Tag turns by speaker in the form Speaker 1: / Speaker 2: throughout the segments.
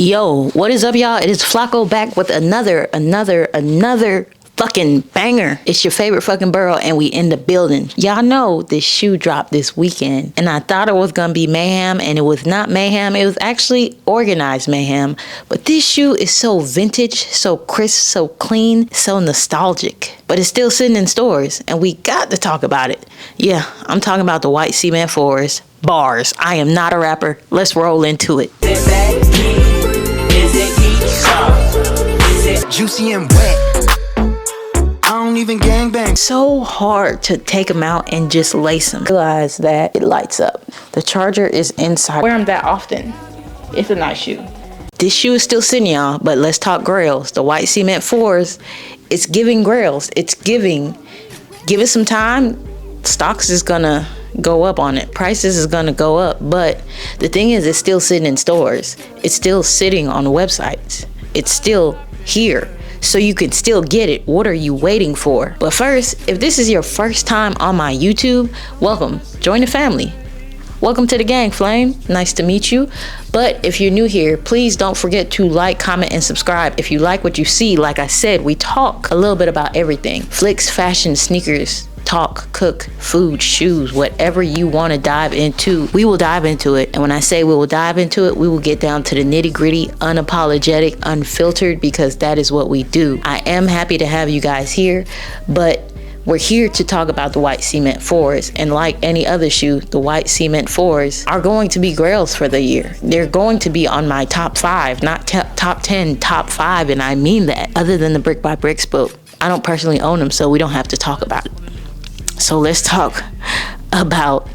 Speaker 1: Yo, what is up, y'all? It is Flacko back with another fucking banger. It's your favorite fucking borough, and we in the building. Y'all know this shoe dropped this weekend, and I thought it was gonna be mayhem, and it was not mayhem. It was actually organized mayhem. But this shoe is so vintage, so crisp, so clean, so nostalgic. But it's still sitting in stores, and we got to talk about it. Yeah, I'm talking about the white cement 4s. Bars. I am not a rapper. Let's roll into it.
Speaker 2: Juicy and wet. I don't even gangbang.
Speaker 1: So hard to take them out and just lace them. Realize that it lights up. The charger is inside. I wear them that often. It's a nice shoe. This shoe is still sitting, y'all, but let's talk grails. The white cement 4s, it's giving grails. It's giving. Give it some time. Stocks is gonna go up on it. Prices is gonna go up. But the thing is, it's still sitting in stores. It's still sitting on websites. It's still here, so you can still get it. What are you waiting for? But first, if this is your first time on my YouTube, welcome. Join the family. Welcome to the gang, Flame. Nice to meet you. But if you're new here, please don't forget to like, comment, and subscribe. If you like what you see, like I said, we talk a little bit about everything. Flicks, fashion, sneakers, talk, cook, food, shoes, whatever you want to dive into, we will dive into it. And when I say we will dive into it, we will get down to the nitty gritty, unapologetic, unfiltered, because that is what we do. I am happy to have you guys here, but we're here to talk about the white cement 4s. And like any other shoe, the white cement 4s are going to be grails for the year. They're going to be on my top 5, not top 10, top 5. And I mean that. Other than the brick by bricks, but I don't personally own them, so we don't have to talk about it. So let's talk about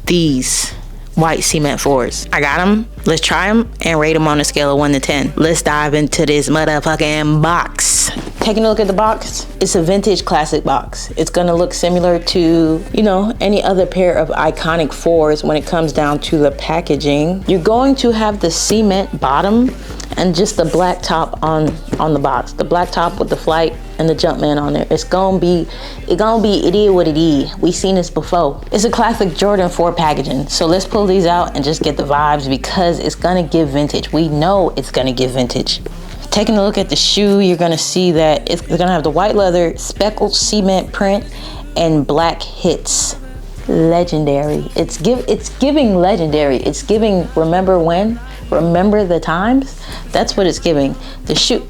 Speaker 1: these white cement 4s. I got them. Let's try them and rate them on a scale of 1 to 10. Let's dive into this motherfucking box. Taking a look at the box, it's a vintage classic box. It's gonna look similar to, you know, any other pair of iconic 4s when it comes down to the packaging. You're going to have the cement bottom and just the black top on the box. The black top with the flight and the Jumpman on there. It is what it is. We seen this before. It's a classic Jordan 4 packaging. So let's pull these out and just get the vibes, because it's gonna give vintage. We know it's gonna give vintage. Taking a look at the shoe, you're gonna see that it's gonna have the white leather, speckled cement print, and black hits. Legendary. It's giving legendary. It's giving remember when? Remember the times? That's what it's giving. The shoe,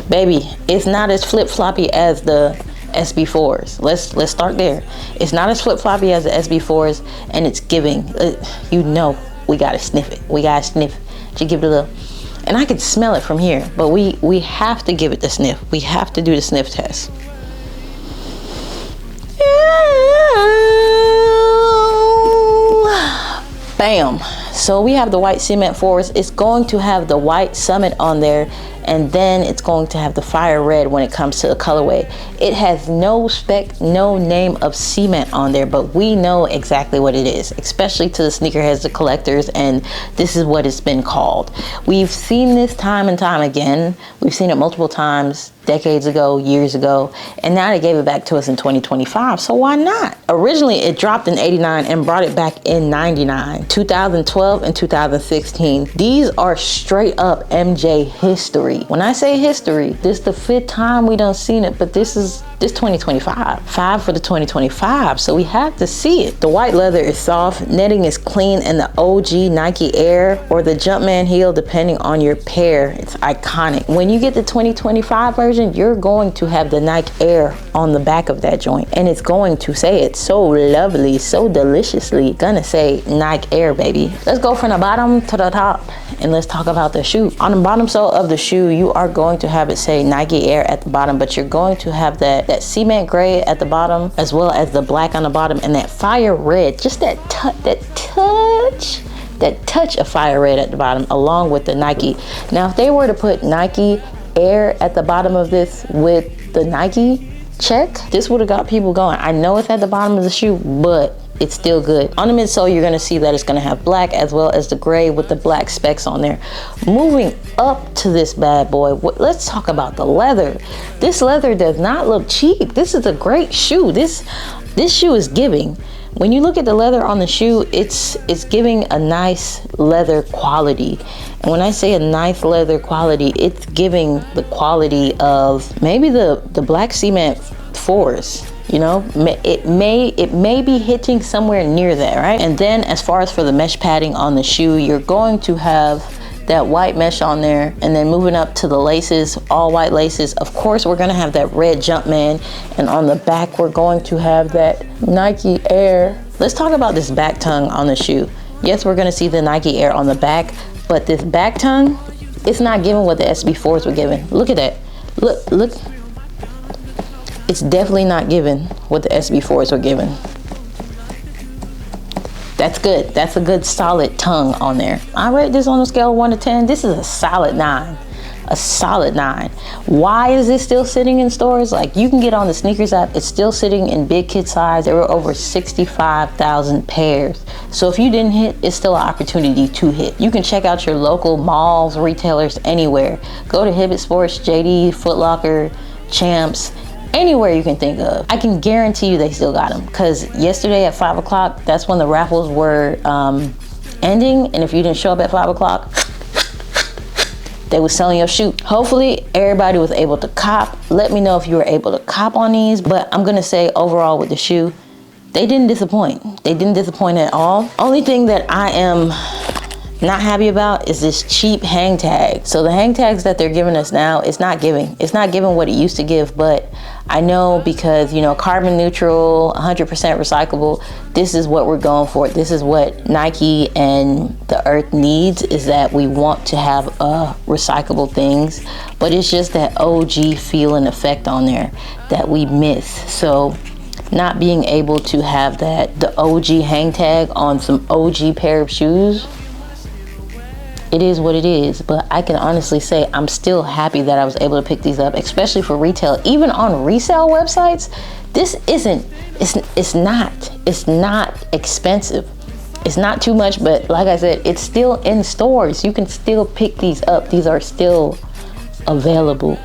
Speaker 1: baby, it's not as flip-floppy as the SB4s. Let's start there. It's not as flip-floppy as the SB4s, and it's giving. You know, we gotta sniff it. We gotta sniff. You give it a little. And I could smell it from here, but we have to give it the sniff. We have to do the sniff test. Bam. So we have the white cement 4s. It's going to have the white summit on there, and then it's going to have the fire red when it comes to the colorway. It has no spec, no name of cement on there, but we know exactly what it is, especially to the sneakerheads, the collectors, and this is what it's been called. We've seen this time and time again. We've seen it multiple times, decades ago, years ago, and now they gave it back to us in 2025, so why not? Originally, it dropped in 89 and brought it back in 99, 2012, and 2016. These are straight up MJ history. When I say history, this is the 5th time we done seen it, but this 2025. 5 for the 2025, so we have to see it. The white leather is soft, netting is clean, and the OG Nike Air or the Jumpman heel, depending on your pair, it's iconic. When you get the 2025 version, you're going to have the Nike Air on the back of that joint, and it's going to say it so lovely, so deliciously, gonna say Nike Air, baby. Let's go from the bottom to the top, and let's talk about the shoe. On the bottom sole of the shoe, you are going to have it say Nike Air at the bottom, but you're going to have that cement gray at the bottom, as well as the black on the bottom, and that fire red, just that touch of fire red at the bottom, along with the Nike. Now, if they were to put Nike Air at the bottom of this with the Nike check, this would have got people going. I know it's at the bottom of the shoe, but it's still good. On the midsole, you're gonna see that it's gonna have black as well as the gray with the black specks on there. Moving up to this bad boy, let's talk about the leather. This leather does not look cheap. This is a great shoe. This shoe is giving. When you look at the leather on the shoe, it's giving a nice leather quality. And when I say a nice leather quality, it's giving the quality of maybe the black cement 4s. You know, it may be hitting somewhere near that, right? And then as far as for the mesh padding on the shoe, you're going to have that white mesh on there, and then moving up to the laces, all white laces. Of course, we're gonna have that red Jumpman, and on the back, we're going to have that Nike Air. Let's talk about this back tongue on the shoe. Yes, we're gonna see the Nike Air on the back, but this back tongue, it's not giving what the SB4s were giving. Look at that. Look. It's definitely not giving what the SB4s were giving. That's good. That's a good solid tongue on there. I rate this on a scale of 1 to 10. This is a solid 9. A solid 9. Why is this still sitting in stores? Like, you can get on the sneakers app. It's still sitting in big kid size. There were over 65,000 pairs. So if you didn't hit, it's still an opportunity to hit. You can check out your local malls, retailers, anywhere. Go to Hibbett Sports, JD, Foot Locker, Champs, anywhere you can think of. I can guarantee you they still got them, because yesterday at 5 o'clock, that's when the raffles were ending, and if you didn't show up at 5 o'clock, they was selling your shoe. Hopefully everybody was able to cop. Let me know if you were able to cop on these, but I'm gonna say overall with the shoe, they didn't disappoint. They didn't disappoint at all. Only thing that I am not happy about is this cheap hang tag. So the hang tags that they're giving us now, it's not giving what it used to give. But I know, because, you know, carbon neutral, 100% recyclable, this is what we're going for. This is what Nike and the earth needs, is that we want to have recyclable things, but it's just that OG feel and effect on there that we miss. So not being able to have the OG hang tag on some OG pair of shoes, it is what it is. But I can honestly say I'm still happy that I was able to pick these up, especially for retail. Even on resale websites, this isn't, it's not expensive. It's not too much, but like I said, it's still in stores. You can still pick these up. These are still available.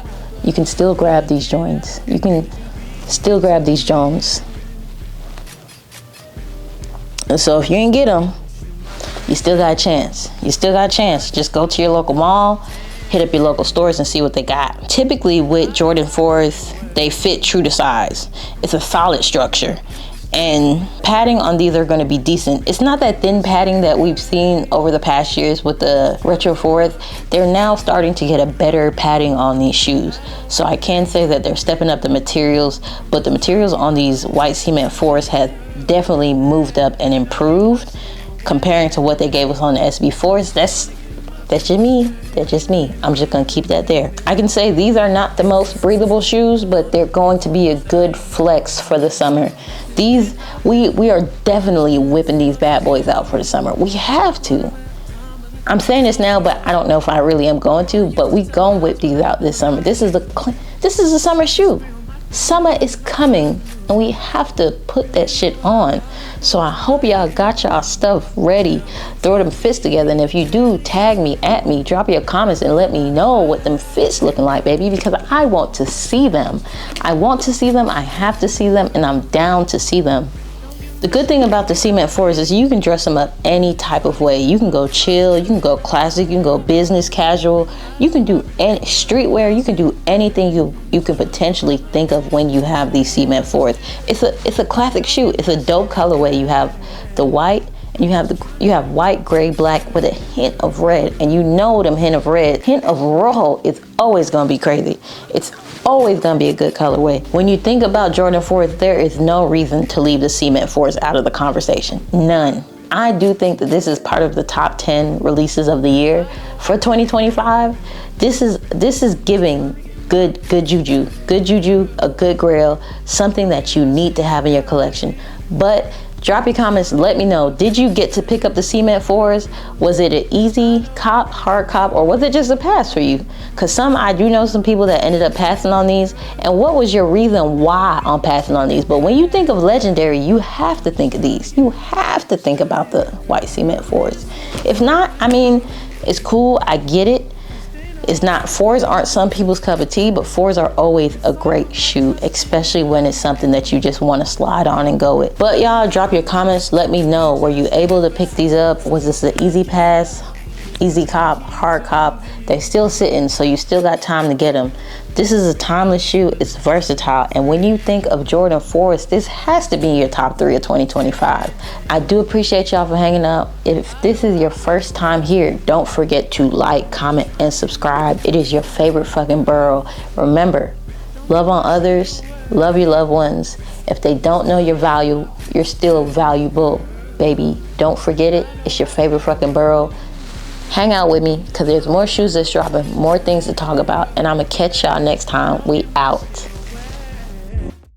Speaker 1: You can still grab these joints. You can still grab these Jones. And so if you ain't get them, you still got a chance. You still got a chance. Just go to your local mall, hit up your local stores and see what they got. Typically with Jordan 4s, they fit true to size. It's a solid structure. And padding on these are going to be decent. It's not that thin padding that we've seen over the past years with the Retro 4s. They're now starting to get a better padding on these shoes. So I can say that they're stepping up the materials, but the materials on these white cement 4s have definitely moved up and improved comparing to what they gave us on the SB4s. That's just me. That's just me. I'm just gonna keep that there. I can say these are not the most breathable shoes, but they're going to be a good flex for the summer. These, we are definitely whipping these bad boys out for the summer. We have to. I'm saying this now, but I don't know if I really am going to, but we gonna whip these out this summer. This is a summer shoe. Summer is coming and we have to put that shit on. So I hope y'all got y'all stuff ready. Throw them fits together. And if you do, tag me, at me, drop your comments and let me know what them fits looking like, baby, because I want to see them. I want to see them. I have to see them, and I'm down to see them. The good thing about the Cement 4s is you can dress them up any type of way. You can go chill, you can go classic, you can go business casual, you can do any streetwear, you can do anything you can potentially think of when you have these Cement 4s. It's a classic shoe. It's a dope colorway. You have the white, and you have white, gray, black with a hint of red, and you know them hint of rojo is always gonna be crazy. It's always gonna be a good colorway. When you think about Jordan 4s, there is no reason to leave the Cement 4s out of the conversation. None. I do think that this is part of the top 10 releases of the year for 2025. This is giving good juju. Good juju, a good grail, something that you need to have in your collection. But drop your comments, let me know. Did you get to pick up the Cement 4s? Was it an easy cop, hard cop, or was it just a pass for you? Because I do know some people that ended up passing on these. And what was your reason why on passing on these? But when you think of legendary, you have to think of these. You have to think about the white Cement 4s. If not, I mean, it's cool, I get it. It's not, 4s aren't some people's cup of tea, but 4s are always a great shoe, especially when it's something that you just want to slide on and go with. But y'all, drop your comments. Let me know, were you able to pick these up? Was this an easy pass, easy cop, hard cop? They still sitting, so you still got time to get them. This is a timeless shoe. It's versatile, and when you think of Jordan 4s, this has to be in your top 3 of 2025. I do appreciate y'all for hanging out. If this is your first time here, don't forget to like, comment, and subscribe. It is your favorite fucking borough. Remember, love on others, love your loved ones. If they don't know your value, you're still valuable, baby. Don't forget it. It's your favorite fucking borough. Hang out with me, because there's more shoes that's dropping, more things to talk about, and I'm gonna catch y'all next time. We out.